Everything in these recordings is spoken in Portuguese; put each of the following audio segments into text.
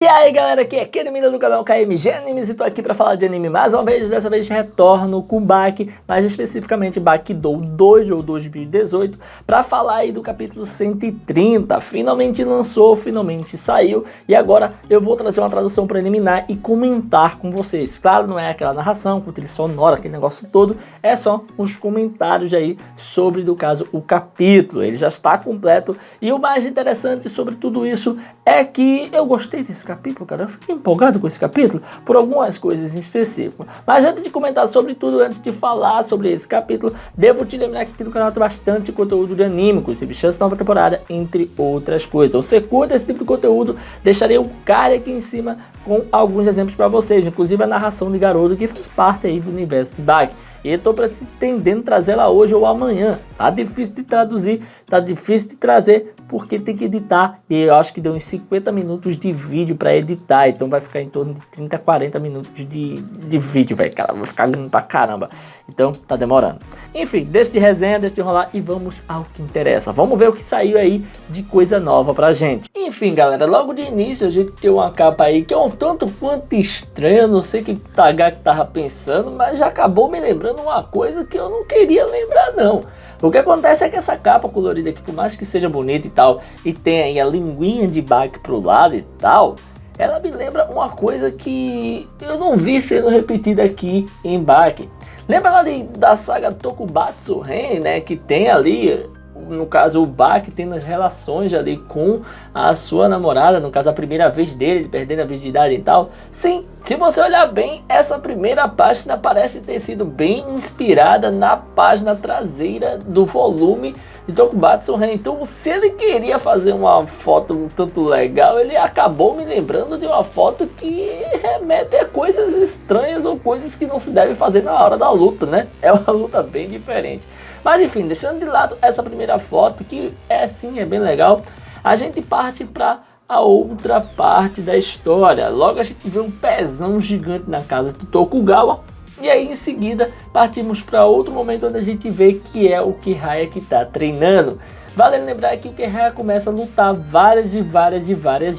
E aí galera, aqui é Kenny do canal KMG Animes e tô aqui pra falar de anime mais uma vez. Dessa vez retorno com Baki, mais especificamente Baki Doll 2 ou 2018, pra falar aí do capítulo 130. Finalmente lançou, finalmente saiu, e agora eu vou trazer uma tradução preliminar e comentar com vocês. Claro, não é aquela narração com trilha sonora, aquele negócio todo, é só uns comentários aí sobre, no caso, o capítulo. Ele já está completo, e o mais interessante sobre tudo isso é que eu gostei desse capítulo, cara. Eu fiquei empolgado com esse capítulo por algumas coisas em específico. Mas antes de comentar sobre tudo, antes de falar sobre esse capítulo, devo te lembrar que aqui no canal tem bastante conteúdo de anime, inclusive chance nova temporada, entre outras coisas. Então, se você curta esse tipo de conteúdo, deixarei um card aqui em cima com alguns exemplos para vocês, inclusive a narração de Garoto, que faz parte aí do universo de Baki. E eu tô pretendendo trazer ela hoje ou amanhã. Tá difícil de traduzir, tá difícil de trazer, porque tem que editar. E eu acho que deu uns 50 minutos de vídeo para editar. Então vai ficar em torno de 30 a 40 minutos de vídeo, velho. Cara, vai ficar grande pra caramba. Então tá demorando. Enfim, deixa de resenha, deixa de enrolar e vamos ao que interessa. Vamos ver o que saiu aí de coisa nova pra gente. Enfim, galera, logo de início a gente tem uma capa aí que é um tanto quanto estranha. Não sei o que o Tagaki tava pensando, mas já acabou me lembrando uma coisa que eu não queria lembrar, não. O que acontece é que essa capa colorida aqui, por mais que seja bonita e tal, e tem aí a linguinha de Baki pro lado e tal, ela me lembra uma coisa que eu não vi sendo repetida aqui em Baki. Lembra lá da saga Tokubatsu Ren, né, que tem ali, no caso o Baki tendo as relações ali com a sua namorada, no caso a primeira vez dele, perdendo a virgindade e tal. Sim, se você olhar bem, essa primeira página parece ter sido bem inspirada na página traseira do volume de Tokubatsu Ren. Então, se ele queria fazer uma foto um tanto legal, ele acabou me lembrando de uma foto que remete a coisas estranhas ou coisas que não se deve fazer na hora da luta, né? É uma luta bem diferente. Mas enfim, deixando de lado essa primeira foto, que sim, é bem legal, a gente parte para a outra parte da história. Logo a gente vê um pezão gigante na casa do Tokugawa, e aí em seguida partimos para outro momento onde a gente vê que é o Kiraya que está treinando. Vale lembrar que o Kiraya começa a lutar várias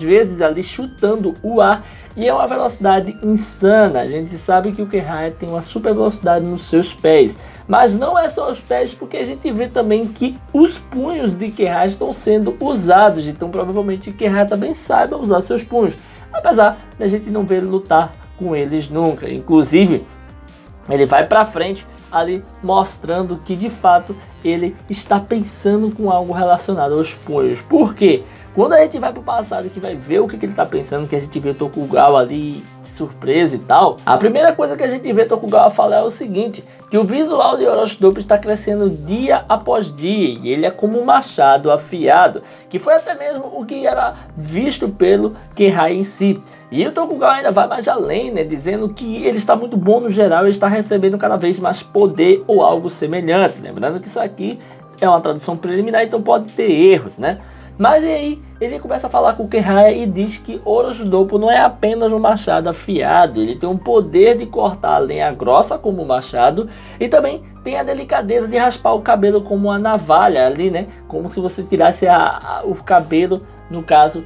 vezes ali, chutando o ar, e é uma velocidade insana. A gente sabe que o Kiraya tem uma super velocidade nos seus pés, mas não é só os pés, porque a gente vê também que os punhos de Kiraya estão sendo usados, então provavelmente o Kiraya também saiba usar seus punhos, apesar da gente não ver ele lutar com eles nunca. Inclusive, ele vai pra frente ali mostrando que de fato ele está pensando com algo relacionado aos punhos. Por quê? Quando a gente vai pro passado, que vai ver o que ele tá pensando, que a gente vê Tokugawa ali de surpresa e tal, a primeira coisa que a gente vê Tokugawa falar é o seguinte, que o visual de Orochi Dope está crescendo dia após dia, e ele é como um machado afiado, que foi até mesmo o que era visto pelo Kiraya em si. E o Tokugawa ainda vai mais além, né, dizendo que ele está muito bom no geral, ele está recebendo cada vez mais poder ou algo semelhante. Lembrando que isso aqui é uma tradução preliminar, então pode ter erros, né? Mas e aí ele começa a falar com o Kiraya e diz que Orochi Dopo não é apenas um machado afiado, ele tem um poder de cortar a lenha grossa como um machado, e também tem a delicadeza de raspar o cabelo como uma navalha ali, né? Como se você tirasse o cabelo, no caso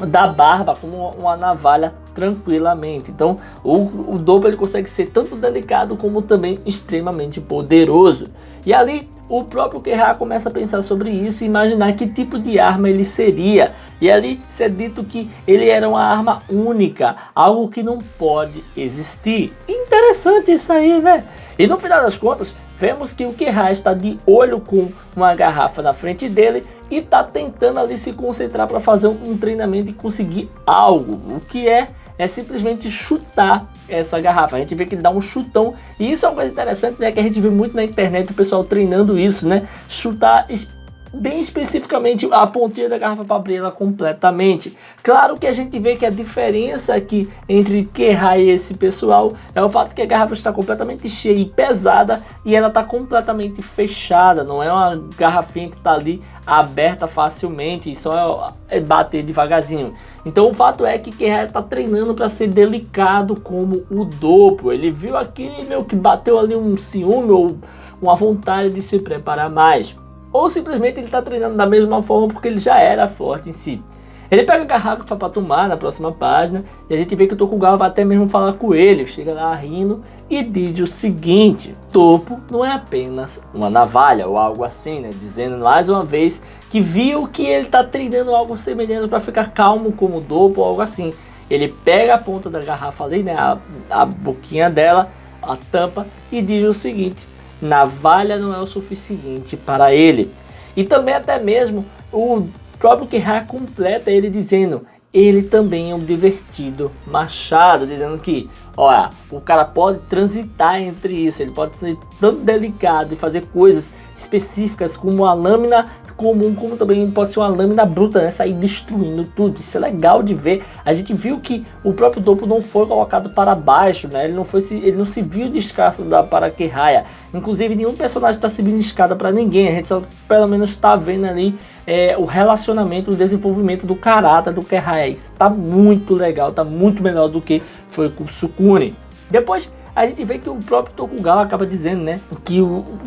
da barba, como uma navalha tranquilamente. Então o Dopo ele consegue ser tanto delicado como também extremamente poderoso. E ali o próprio Kiraya começa a pensar sobre isso e imaginar que tipo de arma ele seria. E ali se é dito que ele era uma arma única, algo que não pode existir. Interessante isso aí, né? E no final das contas, vemos que o Kiraya está de olho com uma garrafa na frente dele e está tentando ali se concentrar para fazer um treinamento e conseguir algo. O que é simplesmente chutar essa garrafa. A gente vê que ele dá um chutão, e isso é uma coisa interessante, né, que a gente vê muito na internet o pessoal treinando isso, né, chutar bem especificamente a pontinha da garrafa para abrir ela completamente. Claro que a gente vê que a diferença aqui entre Kiraya e esse pessoal é o fato que a garrafa está completamente cheia e pesada, e ela está completamente fechada, não é uma garrafinha que está ali aberta facilmente e só é bater devagarzinho. Então o fato é que Kiraya está treinando para ser delicado como o Dopo. Ele viu aquele meio que bateu ali um ciúme ou uma vontade de se preparar mais. Ou simplesmente ele está treinando da mesma forma porque ele já era forte em si. Ele pega a garrafa para tomar na próxima página e a gente vê que o Tokugawa vai até mesmo falar com ele, chega lá rindo e diz o seguinte: Toppo não é apenas uma navalha ou algo assim, né? Dizendo mais uma vez que viu que ele tá treinando algo semelhante para ficar calmo como o Doppo ou algo assim. Ele pega a ponta da garrafa ali, né? A boquinha dela, a tampa, e diz o seguinte: navalha não é o suficiente para ele. E também até mesmo o próprio Kiraya completa ele dizendo: ele também é um divertido machado, dizendo que, olha, o cara pode transitar entre isso, ele pode ser tão delicado e fazer coisas específicas como a lâmina comum, como também pode ser uma lâmina bruta, né, sair destruindo tudo. Isso é legal de ver. A gente viu que o próprio Doppo não foi colocado para baixo, né? Ele não se viu de escada para Kiraya. Inclusive nenhum personagem está subindo escada para ninguém. A gente só pelo menos está vendo ali o relacionamento, o desenvolvimento do caráter do Kiraya. Isso está muito legal, está muito melhor do que foi com o Sukune. Depois a gente vê que o próprio Tokugawa acaba dizendo, né, que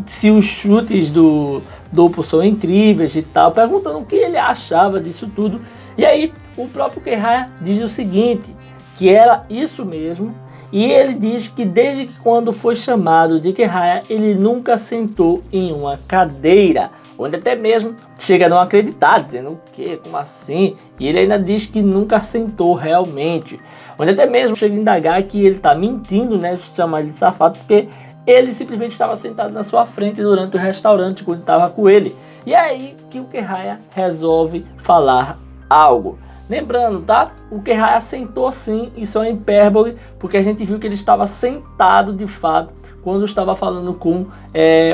se os chutes do Doppo são incríveis e tal, perguntando o que ele achava disso tudo. E aí o próprio Kiraya diz o seguinte, que era isso mesmo, e ele diz que desde que quando foi chamado de Kiraya, ele nunca sentou em uma cadeira, onde até mesmo chega a não acreditar, dizendo o quê, como assim? E ele ainda diz que nunca sentou realmente, onde até mesmo chega a indagar que ele está mentindo, né, chamar ele de safado, porque ele simplesmente estava sentado na sua frente durante o restaurante quando estava com ele. E é aí que o Kiraya resolve falar algo. Lembrando, tá? O Kiraya sentou sim, isso é uma hipérbole, porque a gente viu que ele estava sentado de fato quando estava falando com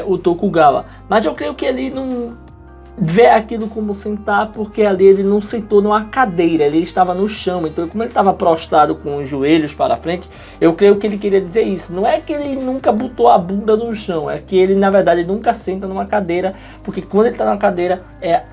o Tokugawa. Mas eu creio que ele não vê aquilo como sentar, porque ali ele não sentou numa cadeira, ele estava no chão. Então, como ele estava prostrado com os joelhos para frente, eu creio que ele queria dizer isso. Não é que ele nunca botou a bunda no chão, é que ele, na verdade, nunca senta numa cadeira, porque quando ele está na cadeira,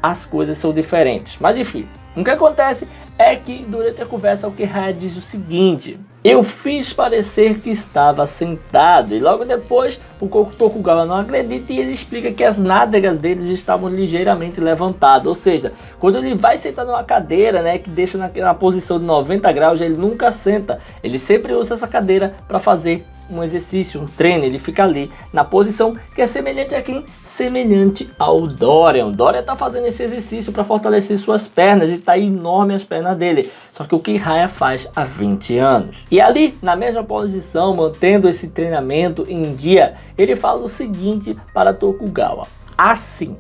as coisas são diferentes. Mas, enfim, o que acontece é que durante a conversa o Kiraya diz o seguinte: eu fiz parecer que estava sentado, e logo depois o Tokugawa não acredita e ele explica que as nádegas deles estavam ligeiramente levantadas, ou seja, quando ele vai sentar numa cadeira, né, que deixa na posição de 90 graus, ele nunca senta, ele sempre usa essa cadeira para fazer um exercício, um treino, ele fica ali na posição que é semelhante a quem? Semelhante ao Dorian. O Dorian tá fazendo esse exercício para fortalecer suas pernas e tá enorme as pernas dele. Só que o Kiraya faz há 20 anos. E ali, na mesma posição, mantendo esse treinamento em dia, ele fala o seguinte para Tokugawa: assim.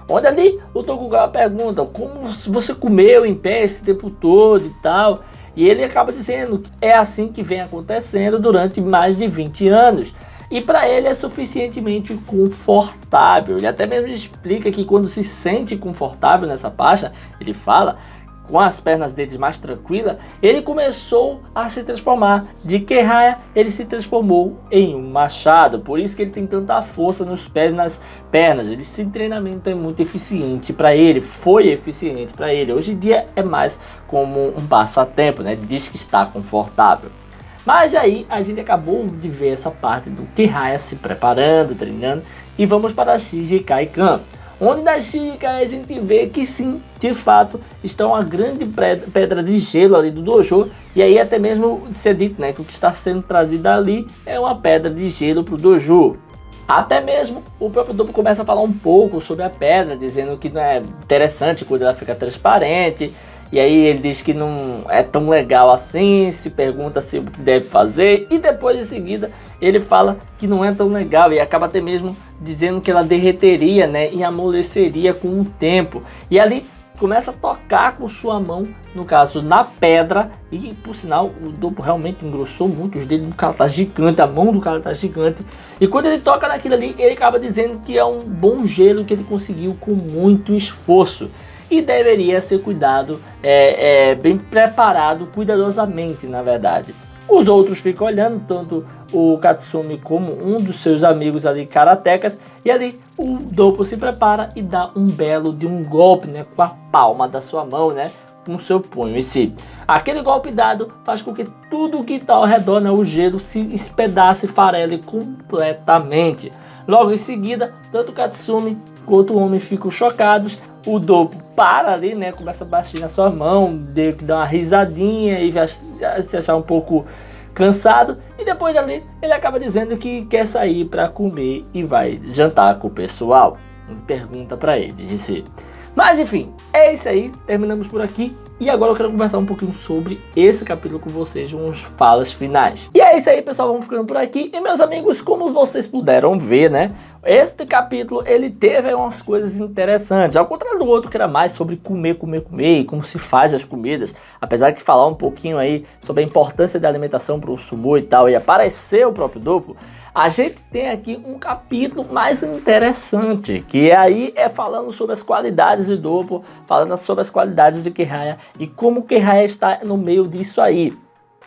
Onde ali o Tokugawa pergunta: como você comeu em pé esse tempo todo e tal? E ele acaba dizendo que é assim que vem acontecendo durante mais de 20 anos. E para ele é suficientemente confortável. Ele até mesmo explica que quando se sente confortável nessa faixa, ele fala, com as pernas dele mais tranquilas, ele começou a se transformar. De Kiraya, ele se transformou em um machado. Por isso que ele tem tanta força nos pés e nas pernas. Esse treinamento é muito eficiente para ele, foi eficiente para ele. Hoje em dia é mais como um passatempo, né? Ele diz que está confortável. Mas aí a gente acabou de ver essa parte do Kiraya se preparando, treinando, e vamos para a Shiji Kaikan, onde da Shirikai a gente vê que sim, de fato, está uma grande pedra de gelo ali do dojo. E aí até mesmo ser dito, né, que o que está sendo trazido ali é uma pedra de gelo para o dojo. Até mesmo o próprio Doppo começa a falar um pouco sobre a pedra, dizendo que não é interessante quando ela fica transparente. E aí ele diz que não é tão legal assim, se pergunta se o que deve fazer. E depois em seguida ele fala que não é tão legal e acaba até mesmo dizendo que ela derreteria, né, e amoleceria com o tempo. E ali começa a tocar com sua mão, no caso na pedra, e por sinal o Doppo realmente engrossou muito, os dedos do cara tá gigante, a mão do cara tá gigante. E quando ele toca naquilo ali, ele acaba dizendo que é um bom gelo que ele conseguiu com muito esforço. E deveria ser cuidado, bem preparado, cuidadosamente, na verdade. Os outros ficam olhando, tanto o Katsumi como um dos seus amigos ali, karatecas, e ali o Doppo se prepara e dá um belo de um golpe, né, com a palma da sua mão, né, com seu punho em si. Aquele golpe dado faz com que tudo que está ao redor, né, o gelo, se espedace e farele completamente. Logo em seguida, tanto o Katsumi quanto o homem ficam chocados. o Doppo para ali, né, começa a baixar na sua mão, dá uma risadinha e vai se achar um pouco cansado, e depois dali ele acaba dizendo que quer sair para comer e vai jantar com o pessoal. Pergunta para ele, disse. Mas enfim, é isso aí, terminamos por aqui. E agora eu quero conversar um pouquinho sobre esse capítulo com vocês, uns falas finais. E é isso aí, pessoal, vamos ficando por aqui. E meus amigos, como vocês puderam ver, né, este capítulo, ele teve umas coisas interessantes. Ao contrário do outro, que era mais sobre comer, e como se faz as comidas. Apesar de falar um pouquinho aí sobre a importância da alimentação para o sumô e tal, e aparecer o próprio Doppo, a gente tem aqui um capítulo mais interessante, que aí é falando sobre as qualidades de Doppo, falando sobre as qualidades de Kirraya e como Kirraya está no meio disso aí.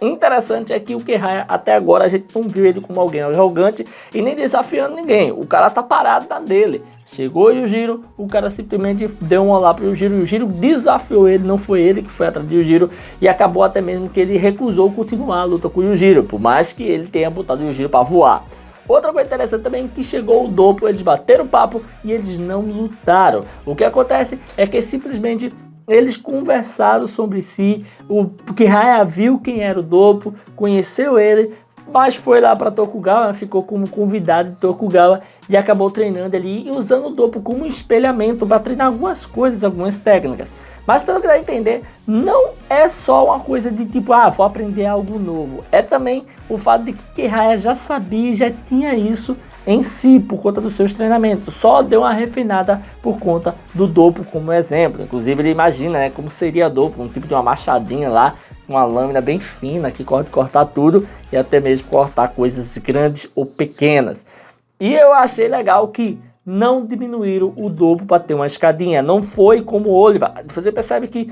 Interessante é que o Kirraya, até agora, a gente não viu ele como alguém arrogante e nem desafiando ninguém. O cara tá parado na dele. Chegou o Yujiro, o cara simplesmente deu um olá pro Yujiro, o Yujiro desafiou ele, não foi ele que foi atrás do Yujiro, e acabou até mesmo que ele recusou continuar a luta com o Yujiro, por mais que ele tenha botado o Yujiro para voar. Outra coisa interessante também é que chegou o Doppo, eles bateram papo e eles não lutaram. O que acontece é que simplesmente eles conversaram sobre si, o Kirraya viu quem era o Doppo, conheceu ele, mas foi lá para Tokugawa, ficou como convidado de Tokugawa e acabou treinando ali e usando o Doppo como espelhamento para treinar algumas coisas, algumas técnicas. Mas pelo que dá a entender, não é só uma coisa de tipo, vou aprender algo novo. É também o fato de que Kirraya já sabia e já tinha isso em si, por conta dos seus treinamentos. Só deu uma refinada por conta do Doppo como exemplo. Inclusive ele imagina, né, como seria Doppo, um tipo de uma machadinha lá, uma lâmina bem fina que pode cortar tudo e até mesmo cortar coisas grandes ou pequenas. E eu achei legal que não diminuíram o Doppo para ter uma escadinha. Não foi como o Oliver. Você percebe que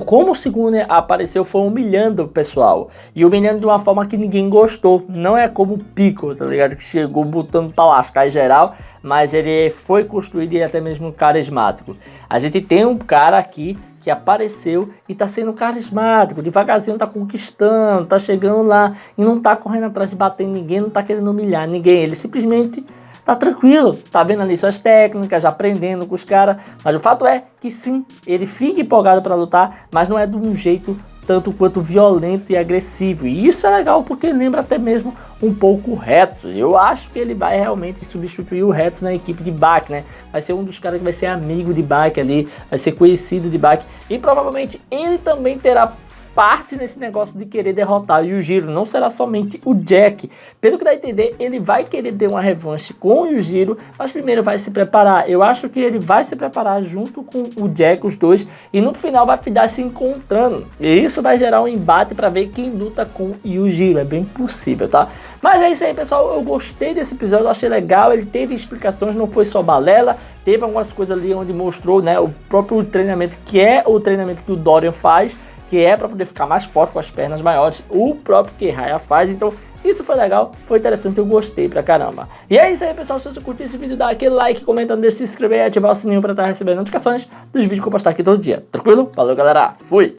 como o Sugune apareceu foi humilhando o pessoal. E humilhando de uma forma que ninguém gostou. Não é como o Piccolo, tá ligado? Que chegou botando pra lascar em geral. Mas ele foi construído e até mesmo carismático. A gente tem um cara aqui que apareceu e tá sendo carismático. Devagarzinho tá conquistando, tá chegando lá. E não tá correndo atrás de bater em ninguém, não tá querendo humilhar ninguém. Ele simplesmente tá tranquilo, tá vendo ali suas técnicas, já aprendendo com os caras, mas o fato é que sim, ele fica empolgado para lutar, mas não é de um jeito tanto quanto violento e agressivo, e isso é legal porque lembra até mesmo um pouco o Hetsu. Eu acho que ele vai realmente substituir o Hetsu na equipe de Baki, né? Vai ser um dos caras que vai ser amigo de Baki ali, vai ser conhecido de Baki, e provavelmente ele também terá parte nesse negócio de querer derrotar o Yujiro. Não será somente o Jack. Pelo que dá a entender, ele vai querer ter uma revanche com o Yujiro, mas primeiro vai se preparar. Eu acho que ele vai se preparar junto com o Jack, os dois, e no final vai ficar se encontrando. E isso vai gerar um embate para ver quem luta com o Yujiro. É bem possível, tá? Mas é isso aí, pessoal. Eu gostei desse episódio, eu achei legal. Ele teve explicações, não foi só balela. Teve algumas coisas ali onde mostrou, né, o próprio treinamento, que é o treinamento que o Dorian faz, que é para poder ficar mais forte com as pernas maiores, o próprio Kirraya faz. Então isso foi legal, foi interessante, eu gostei pra caramba. E é isso aí, pessoal. Se você curtiu esse vídeo, dá aquele like, comenta, se inscrever e ativar o sininho para estar recebendo notificações dos vídeos que eu postar aqui todo dia. Tranquilo? Valeu, galera. Fui!